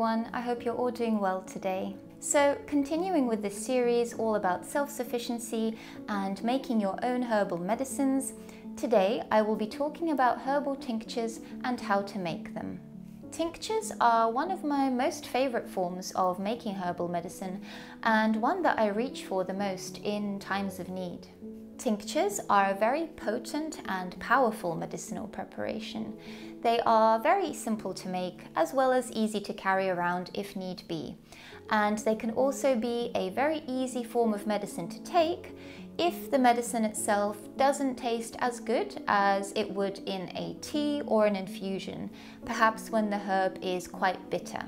everyone, I hope you're all doing well today. So, continuing with this series all about self-sufficiency and making your own herbal medicines, today I will be talking about herbal tinctures and how to make them. Tinctures are one of my most favourite forms of making herbal medicine and one that I reach for the most in times of need. Tinctures are a very potent and powerful medicinal preparation. They are very simple to make as well as easy to carry around if need be. And they can also be a very easy form of medicine to take if the medicine itself doesn't taste as good as it would in a tea or an infusion, perhaps when the herb is quite bitter.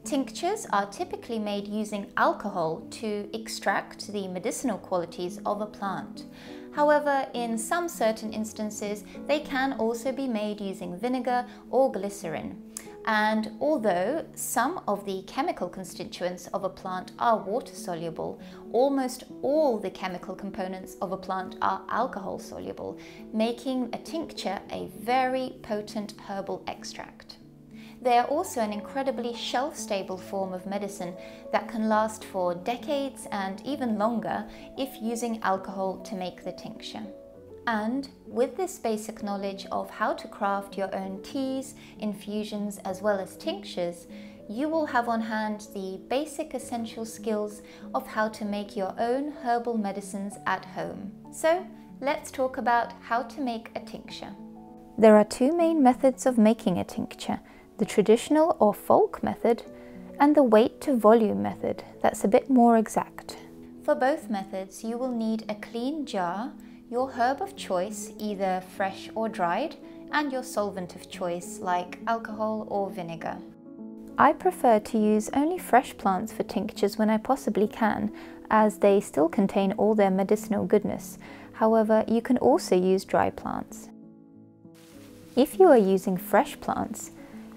Tinctures are typically made using alcohol to extract the medicinal qualities of a plant. However, in some certain instances, they can also be made using vinegar or glycerin. And although some of the chemical constituents of a plant are water soluble, almost all the chemical components of a plant are alcohol soluble, making a tincture a very potent herbal extract. They are also an incredibly shelf-stable form of medicine that can last for decades and even longer if using alcohol to make the tincture. And with this basic knowledge of how to craft your own teas, infusions, as well as tinctures, you will have on hand the basic essential skills of how to make your own herbal medicines at home. So let's talk about how to make a tincture. There are two main methods of making a tincture: the traditional or folk method and the weight to volume method that's a bit more exact. For both methods, you will need a clean jar, your herb of choice, either fresh or dried, and your solvent of choice like alcohol or vinegar. I prefer to use only fresh plants for tinctures when I possibly can, as they still contain all their medicinal goodness. However, you can also use dry plants. If you are using fresh plants,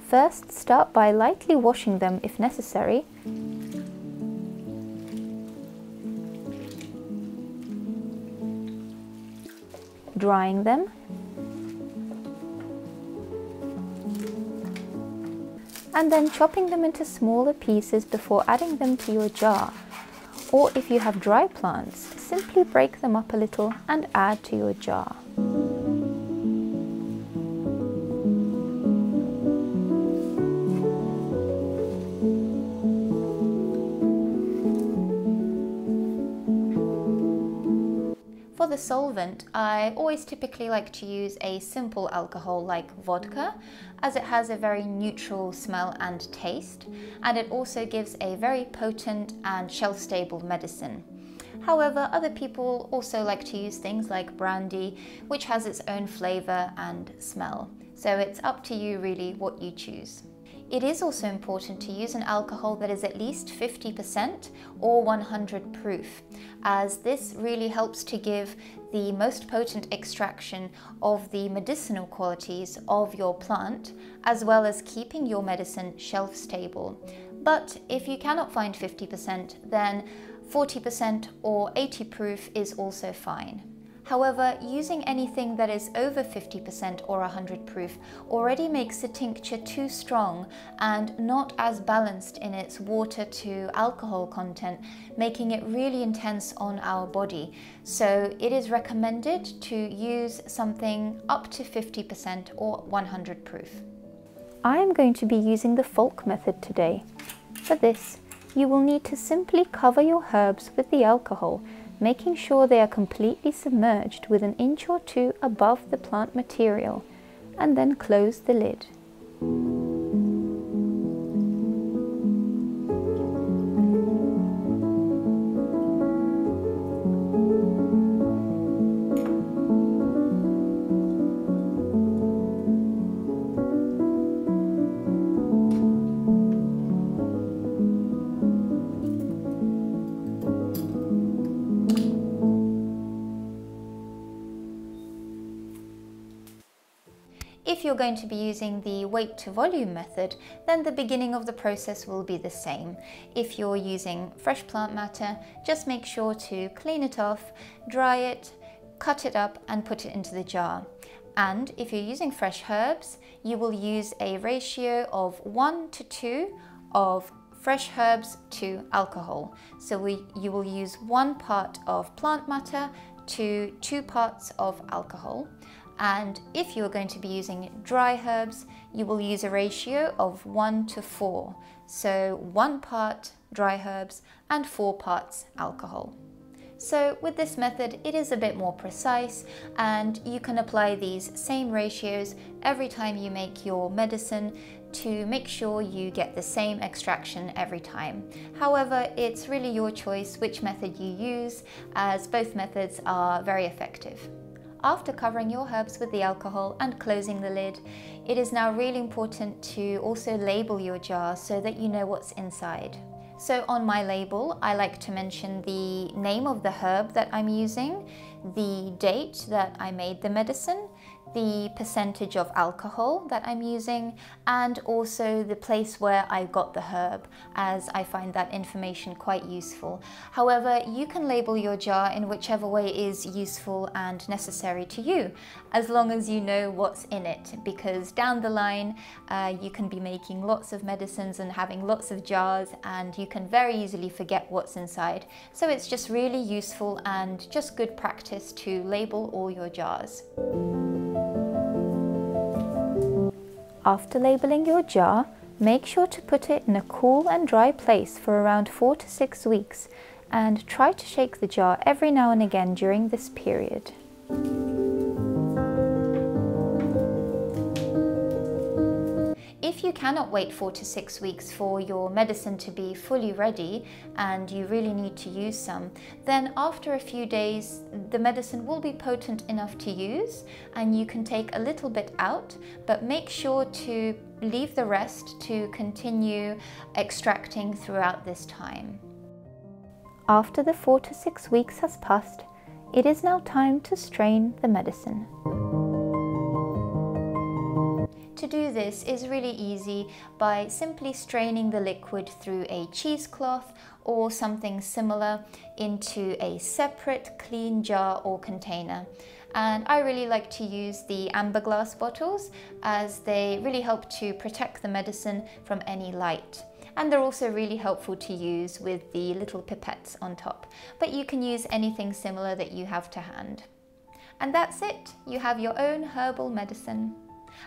first start by lightly washing them if necessary, drying them, and then chopping them into smaller pieces before adding them to your jar. Or if you have dry plants, simply break them up a little and add to your jar. For the solvent, I always typically like to use a simple alcohol like vodka, as it has a very neutral smell and taste, and it also gives a very potent and shelf-stable medicine. However, other people also like to use things like brandy, which has its own flavour and smell. So it's up to you really what you choose. It is also important to use an alcohol that is at least 50% or 100 proof, as this really helps to give the most potent extraction of the medicinal qualities of your plant, as well as keeping your medicine shelf stable. But if you cannot find 50%, then 40% or 80 proof is also fine. However, using anything that is over 50% or 100 proof already makes the tincture too strong and not as balanced in its water to alcohol content, making it really intense on our body. So it is recommended to use something up to 50% or 100 proof. I am going to be using the folk method today. For this, you will need to simply cover your herbs with the alcohol, making sure they are completely submerged with an inch or two above the plant material, and then close the lid. If you're going to be using the weight to volume method, then the beginning of the process will be the same. If you're using fresh plant matter, just make sure to clean it off, dry it, cut it up and put it into the jar. And if you're using fresh herbs, you will use a ratio of 1 to 2 of fresh herbs to alcohol. So you will use 1 part of plant matter to 2 parts of alcohol. And if you're going to be using dry herbs, you will use a ratio of 1 to 4. So 1 part dry herbs and 4 parts alcohol. So with this method, it is a bit more precise, and you can apply these same ratios every time you make your medicine to make sure you get the same extraction every time. However, it's really your choice which method you use, as both methods are very effective. After covering your herbs with the alcohol and closing the lid, it is now really important to also label your jar so that you know what's inside. So on my label, I like to mention the name of the herb that I'm using, the date that I made the medicine, the percentage of alcohol that I'm using, and also the place where I got the herb, as I find that information quite useful. However, you can label your jar in whichever way is useful and necessary to you, as long as you know what's in it, because down the line you can be making lots of medicines and having lots of jars, and you can very easily forget what's inside. So it's just really useful and just good practice to label all your jars. After labeling your jar, make sure to put it in a cool and dry place for around 4 to 6 weeks, and try to shake the jar every now and again during this period. If you cannot wait 4 to 6 weeks for your medicine to be fully ready and you really need to use some, then after a few days the medicine will be potent enough to use, and you can take a little bit out, but make sure to leave the rest to continue extracting throughout this time. After the 4 to 6 weeks has passed, it is now time to strain the medicine. To do this is really easy by simply straining the liquid through a cheesecloth or something similar into a separate clean jar or container. And I really like to use the amber glass bottles, as they really help to protect the medicine from any light. And they're also really helpful to use with the little pipettes on top. But you can use anything similar that you have to hand. And that's it, you have your own herbal medicine.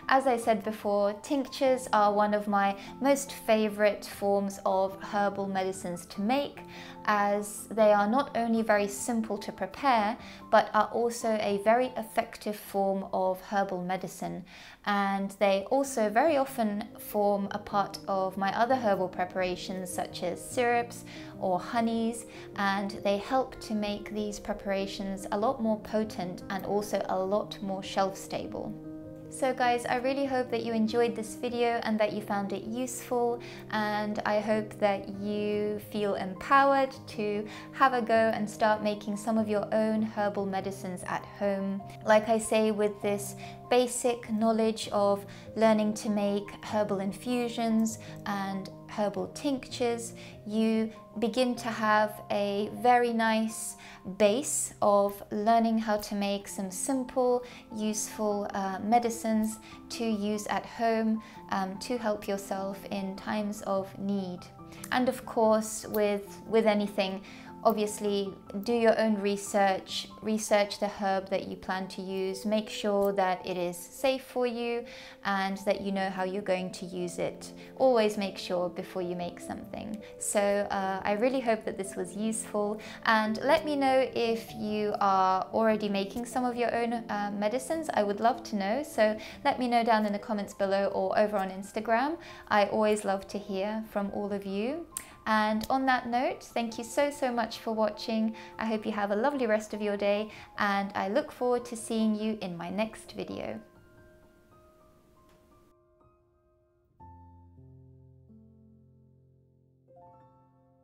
As I said before, tinctures are one of my most favorite forms of herbal medicines to make, as they are not only very simple to prepare, but are also a very effective form of herbal medicine. And they also very often form a part of my other herbal preparations, such as syrups or honeys, and they help to make these preparations a lot more potent and also a lot more shelf stable. So guys, I really hope that you enjoyed this video and that you found it useful, and I hope that you feel empowered to have a go and start making some of your own herbal medicines at home. Like I say, with this basic knowledge of learning to make herbal infusions and herbal tinctures, you begin to have a very nice base of learning how to make some simple, useful medicines to use at home to help yourself in times of need. And of course, with anything, obviously do your own research the herb that you plan to use, make sure that it is safe for you and that you know how you're going to use it. Always make sure before you make something. So I really hope that this was useful, and let me know if you are already making some of your own medicines. I would love to know, so let me know down in the comments below or over on Instagram. I always love to hear from all of you. And on that note, thank you so much for watching. I hope you have a lovely rest of your day, and I look forward to seeing you in my next video.